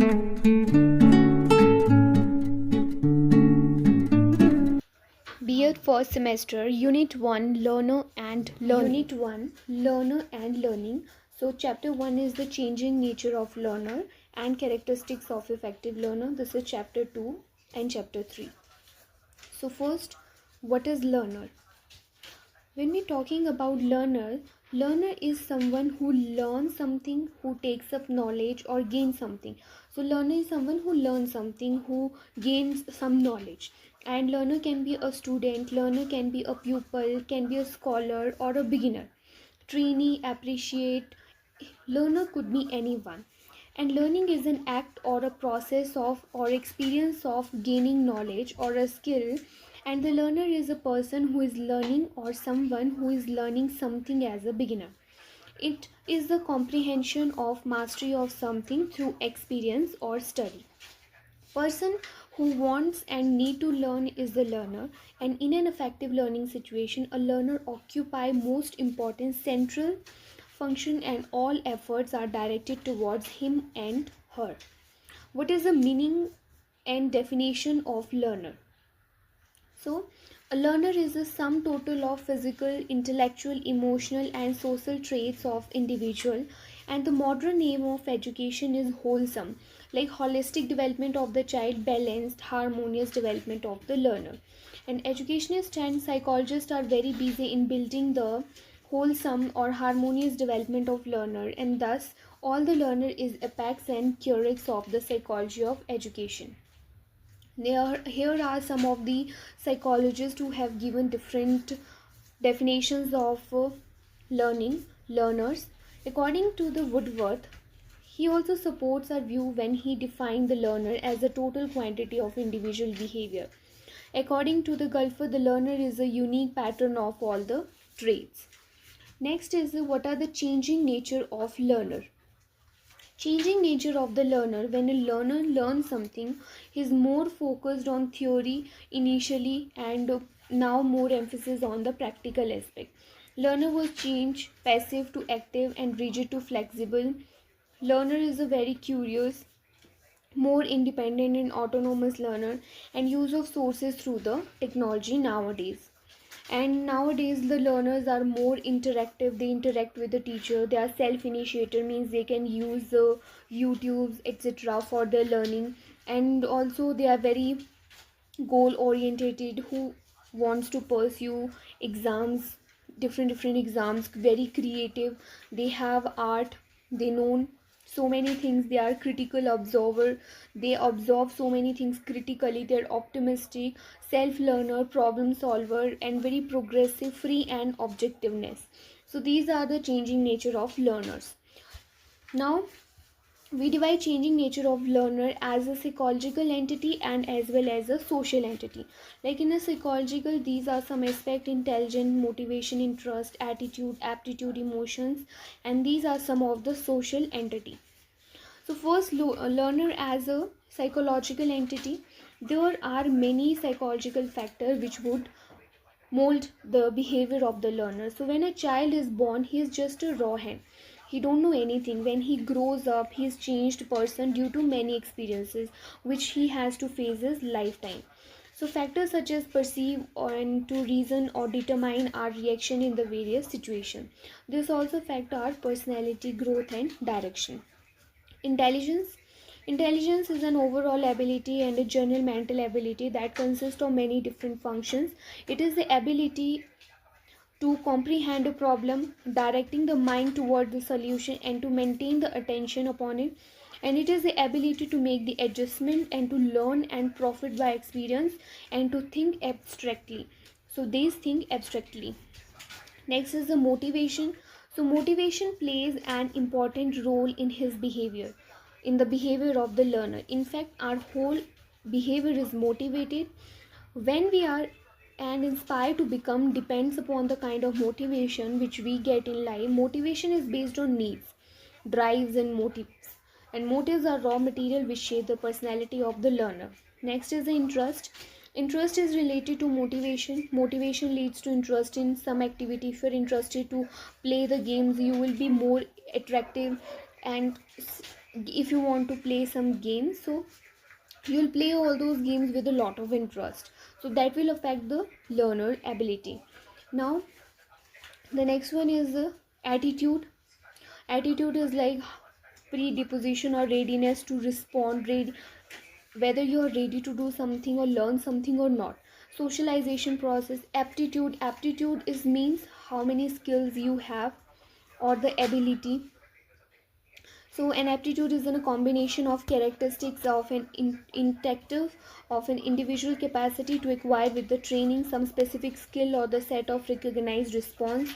B.Ed first semester, Unit 1, Learner and Learning. Unit 1, Learner and Learning. So, Chapter 1 is the changing nature of learner and characteristics of effective learner. This is Chapter 2 and Chapter 3. So, first, what is learner? When we're talking about learner, learner is someone who learns something, who takes up knowledge or gains something. So learner is someone who learns something, who gains some knowledge. And learner can be a student, learner can be a pupil, can be a scholar or a beginner. Trainee, appreciate, learner could be anyone. And learning is an act or a process of or experience of gaining knowledge or a skill, and the learner is a person who is learning or someone who is learning something as a beginner. It is the comprehension of mastery of something through experience or study. Person who wants and need to learn is the learner, and in an effective learning situation a learner occupy most important central function and all efforts are directed towards him and her. What is the meaning and definition of learner? So, a learner is the sum total of physical, intellectual, emotional, and social traits of individual. And the modern name of education is wholesome, like holistic development of the child, balanced, harmonious development of the learner. And educationists and psychologists are very busy in building the wholesome or harmonious development of learner, and thus all the learner is apex and curix of the psychology of education. Here are some of the psychologists who have given different definitions of learners. According to the Woodworth, he also supports our view when he defined the learner as the total quantity of individual behavior. According to the Gulfer, the learner is a unique pattern of all the traits. Next is what are the changing nature of learner. Changing nature of the learner. When a learner learns something, he is more focused on theory initially and now more emphasis on the practical aspect. Learner was changed passive to active and rigid to flexible. Learner is a very curious, more independent and autonomous learner, and use of sources through the technology nowadays. And nowadays the learners are more interactive, they interact with the teacher, they are self-initiator, means they can use YouTubes etc for their learning. And also they are very goal orientated, who wants to pursue exams, different exams, very creative, they have art, they know so many things, they are critical observer, they observe so many things critically, they're optimistic, self learner, problem solver, and very progressive, free and objectiveness. So these are the changing nature of learners. Now we divide changing nature of learner as a psychological entity and as well as a social entity. Like in a psychological, these are some aspect: intelligence, motivation, interest, attitude, aptitude, emotions, and these are some of the social entity. So first, learner as a psychological entity, there are many psychological factors which would mold the behavior of the learner. So when a child is born, he is just a raw hand, he don't know anything. When he grows up, he is changed person due to many experiences which he has to face his lifetime. So factors such as perceive and to reason or determine our reaction in the various situations. This also affect our personality growth and direction. Intelligence. Intelligence is an overall ability and a general mental ability that consists of many different functions. It is the ability to comprehend a problem, directing the mind toward the solution and to maintain the attention upon it. And it is the ability to make the adjustment and to learn and profit by experience and to think abstractly. So these think abstractly. Next is the motivation. So motivation plays an important role in his behavior, in the behavior of the learner. In fact, our whole behavior is motivated. When we are and inspired to become depends upon the kind of motivation which we get in life. Motivation is based on needs, drives, and motives. And motives are raw material which shape the personality of the learner. Next is the interest. Interest is related to motivation. Motivation leads to interest in some activity. If you're interested to play the games, you will be more attractive and if you want to play some games, so you'll play all those games with a lot of interest, so that will affect the learner ability. Now the next one is attitude. Attitude is like predisposition or readiness to respond, whether you are ready to do something or learn something or not. Socialization process. Aptitude is means how many skills you have or the ability. So an aptitude is a combination of characteristics of an intellective of an individual capacity to acquire with the training some specific skill or the set of recognized response.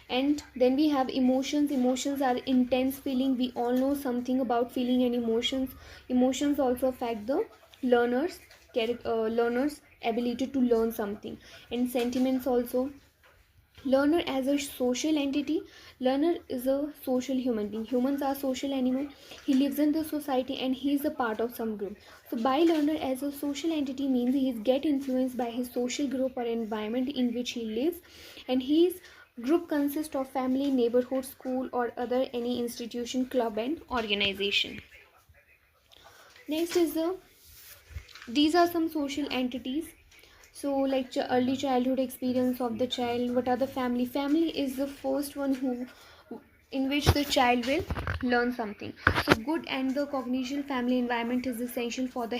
And then we have emotions. Emotions are intense feeling. We all know something about feeling and emotions. Emotions also affect the learners learners ability to learn something. And sentiments also. Learner as a social entity. Learner is a social human being. Humans are social animal. He lives in the society and he is a part of some group. So by learner as a social entity means he is get influenced by his social group or environment in which he lives, and his group consists of family, neighborhood, school, or other any institution, club, and organization. Next is the these are some social entities. So like early childhood experience of the child. What are the family is the first one who in which the child will learn something. So good and the cognition family environment is essential for the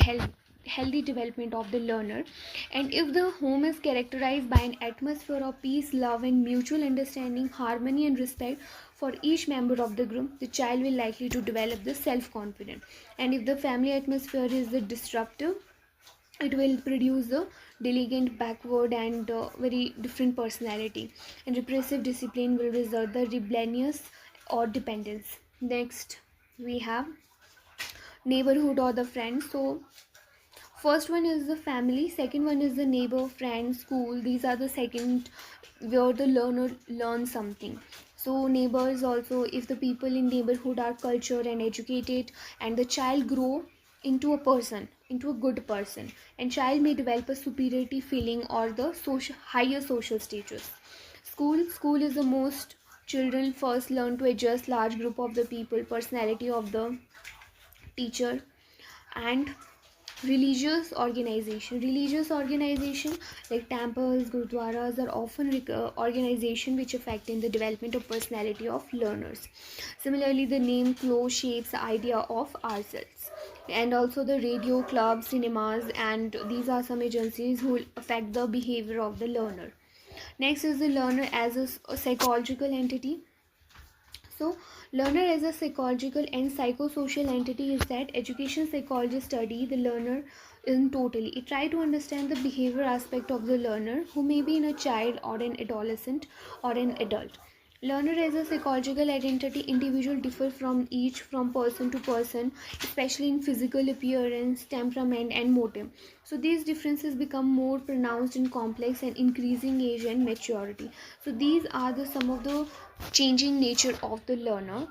healthy development of the learner. And if the home is characterized by an atmosphere of peace, love, and mutual understanding, harmony, and respect for each member of the group, the child will likely to develop the self confidence. And if the family atmosphere is the disruptive, it will produce a diligent, backward, and very different personality. And repressive discipline will result the rebellious or dependence. Next we have neighborhood or the friends. So first one is the family, second one is the neighbor, friend, school. These are the second where the learner learns something. So neighbors also, if the people in neighborhood are cultured and educated, and the child grow into a person, into a good person, and child may develop a superiority feeling or the social higher social status. School is the most children first learn to adjust large group of the people, personality of the teacher. And religious organization like temples, gurudwaras are often organization which affect in the development of personality of learners. Similarly, the name clothes shapes the idea of ourselves. And also the radio clubs, cinemas, and these are some agencies who will affect the behavior of the learner. Next is the learner as a psychological entity. So, learner as a psychological and psychosocial entity is that education psychologists study the learner in totally. It try to understand the behavior aspect of the learner who may be in a child or an adolescent or an adult. Learner as a psychological identity individual differ from person to person, especially in physical appearance, temperament, and motive. So these differences become more pronounced and complex and increasing age and maturity. So these are the some of the changing nature of the learner.